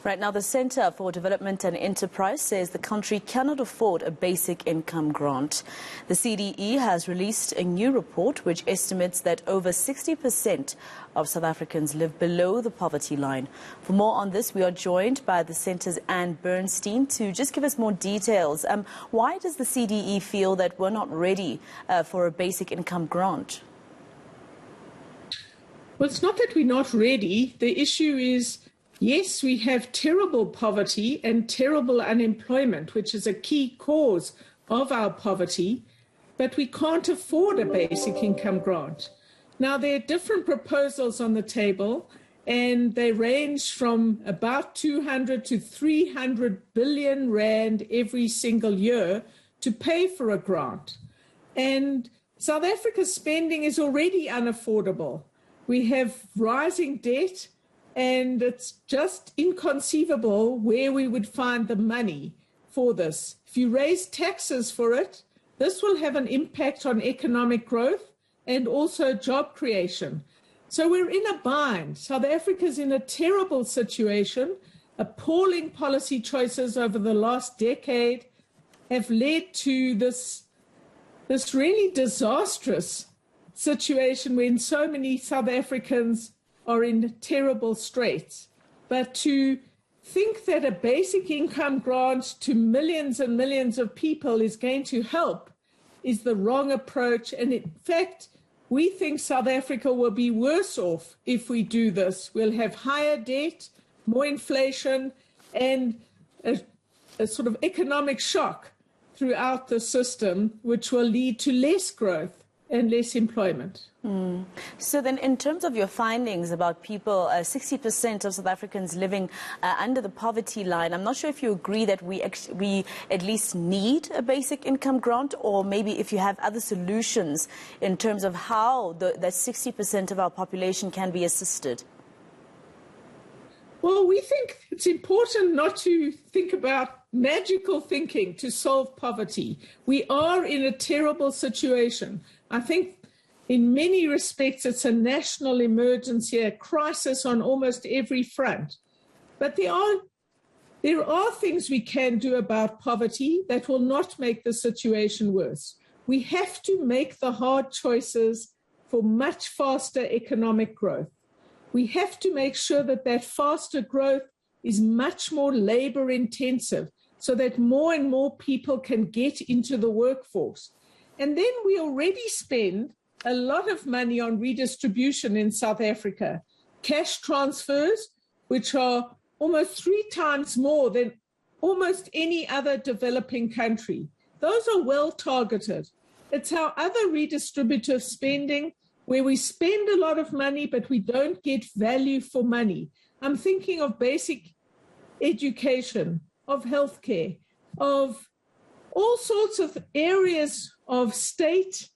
Right now, the Centre for Development and Enterprise says the country cannot afford a basic income grant. The CDE has released a new report which estimates that over 60% of South Africans live below the poverty line. For more on this, we are joined by the Centre's Ann Bernstein to just give us more details. Why does the CDE feel that we're not ready for a basic income grant? Well, it's not that we're not ready. The issue is, yes, we have terrible poverty and terrible unemployment, which is a key cause of our poverty, but we can't afford a basic income grant. Now, there are different proposals on the table, and they range from about 200 to 300 billion rand every single year to pay for a grant. And South Africa's spending is already unaffordable. We have rising debt, and it's just inconceivable where we would find the money for this. If you raise taxes for it, this will have an impact on economic growth and also job creation. So we're in a bind. South Africa's in a terrible situation. Appalling policy choices over the last decade have led to this really disastrous situation when so many South Africans are in terrible straits. But to think that a basic income grant to millions and millions of people is going to help is the wrong approach. And in fact, we think South Africa will be worse off if we do this. We'll have higher debt, more inflation, and a sort of economic shock throughout the system, which will lead to less growth and less employment. So then, in terms of your findings about people, 60% of South Africans living under the poverty line, I'm not sure if you agree that we at least need a basic income grant, or maybe if you have other solutions in terms of how that 60% of our population can be assisted. Well, we think it's important not to think about magical thinking to solve poverty. We are in a terrible situation. I think in many respects it's a national emergency, a crisis on almost every front. But there are things we can do about poverty that will not make the situation worse. We have to make the hard choices for much faster economic growth. We have to make sure that faster growth is much more labor intensive so that more and more people can get into the workforce. And then we already spend a lot of money on redistribution in South Africa. Cash transfers, which are almost 3 times more than almost any other developing country. Those are well targeted. It's our other redistributive spending where we spend a lot of money, but we don't get value for money. I'm thinking of basic education, of healthcare, of all sorts of areas of state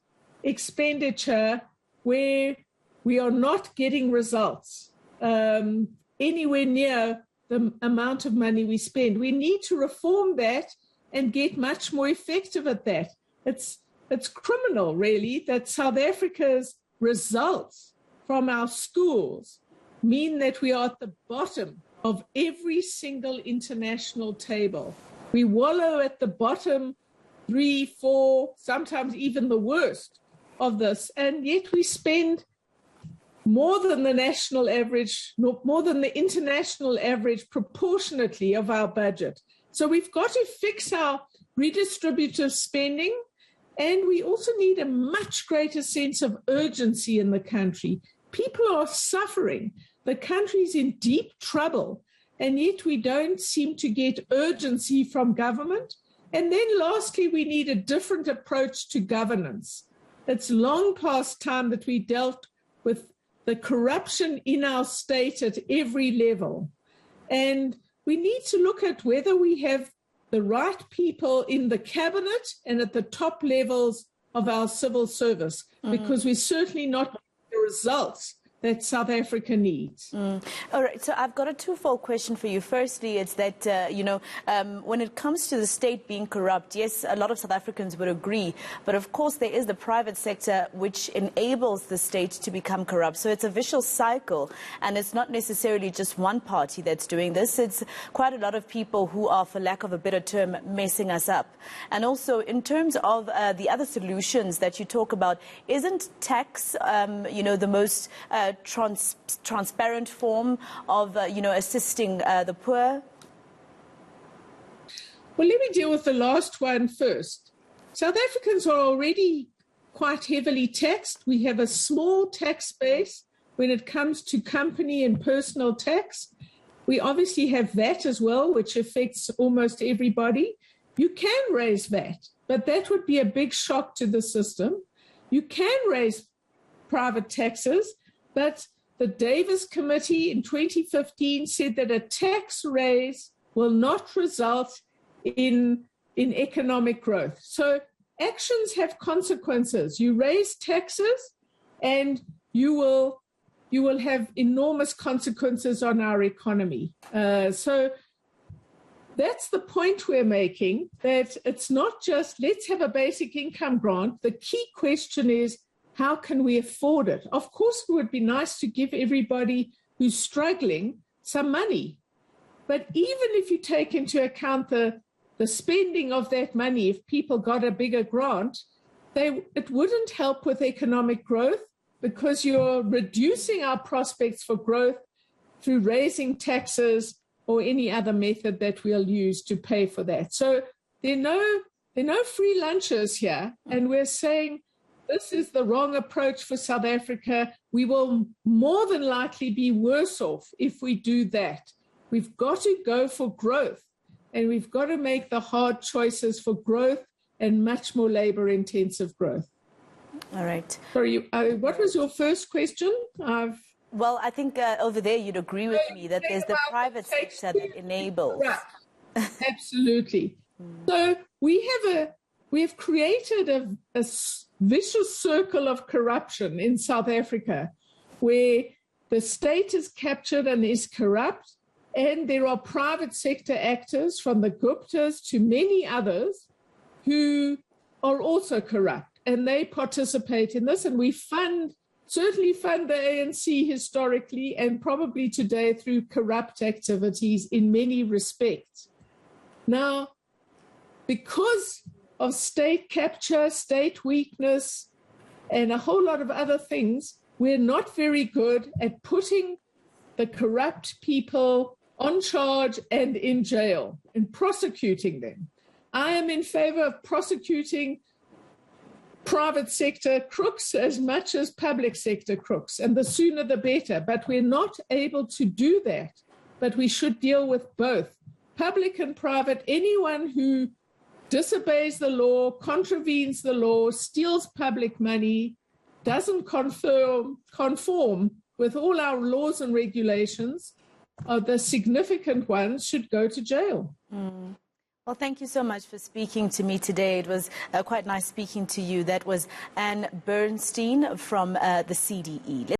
expenditure where we are not getting results anywhere near the amount of money we spend. We need to reform that and get much more effective at that. It's criminal, really, that South Africa's results from our schools mean that we are at the bottom of every single international table. We wallow at the bottom 3, 4, sometimes even the worst of this, and yet we spend more than the national average, more than the international average proportionately of our budget. So we've got to fix our redistributive spending, and we also need a much greater sense of urgency in the country. People are suffering. The country's in deep trouble, and yet we don't seem to get urgency from government. And then lastly, we need a different approach to governance. It's long past time that we dealt with the corruption in our state at every level. And we need to look at whether we have the right people in the cabinet and at the top levels of our civil service, because we're certainly not getting the results that South Africa needs. All right, so I've got a twofold question for you. Firstly, it's that, when it comes to the state being corrupt, yes, a lot of South Africans would agree, but of course there is the private sector which enables the state to become corrupt. So it's a vicious cycle, and it's not necessarily just one party that's doing this. It's quite a lot of people who are, for lack of a better term, messing us up. And also, in terms of the other solutions that you talk about, isn't tax, the most transparent form of, assisting the poor? Well, let me deal with the last one first. South Africans are already quite heavily taxed. We have a small tax base when it comes to company and personal tax. We obviously have VAT as well, which affects almost everybody. You can raise VAT, but that would be a big shock to the system. You can raise private taxes, but the Davis Committee in 2015 said that a tax raise will not result in economic growth. So actions have consequences. You raise taxes and you will have enormous consequences on our economy. So that's the point we're making, that it's not just let's have a basic income grant. The key question is, how can we afford it? Of course, it would be nice to give everybody who's struggling some money. But even if you take into account the spending of that money, if people got a bigger grant, it wouldn't help with economic growth, because you're reducing our prospects for growth through raising taxes or any other method that we'll use to pay for that. So there are no free lunches here, and we're saying this is the wrong approach for South Africa. We will more than likely be worse off if we do that. We've got to go for growth, and we've got to make the hard choices for growth and much more labor-intensive growth. All right. Sorry, what was your first question? Well, I think over there you'd agree with me that there's the private sector that enables. Right. Absolutely. So we have created a vicious circle of corruption in South Africa, where the state is captured and is corrupt, and there are private sector actors from the Guptas to many others who are also corrupt, and they participate in this, and we certainly fund the ANC historically and probably today through corrupt activities in many respects. Now, because of state capture, state weakness, and a whole lot of other things, we're not very good at putting the corrupt people on charge and in jail and prosecuting them. I am in favor of prosecuting private sector crooks as much as public sector crooks, and the sooner the better. But we're not able to do that. But we should deal with both, public and private. Anyone who disobeys the law, contravenes the law, steals public money, doesn't conform with all our laws and regulations, the significant ones, should go to jail. Well, thank you so much for speaking to me today. It was quite nice speaking to you. That was Ann Bernstein from the CDE.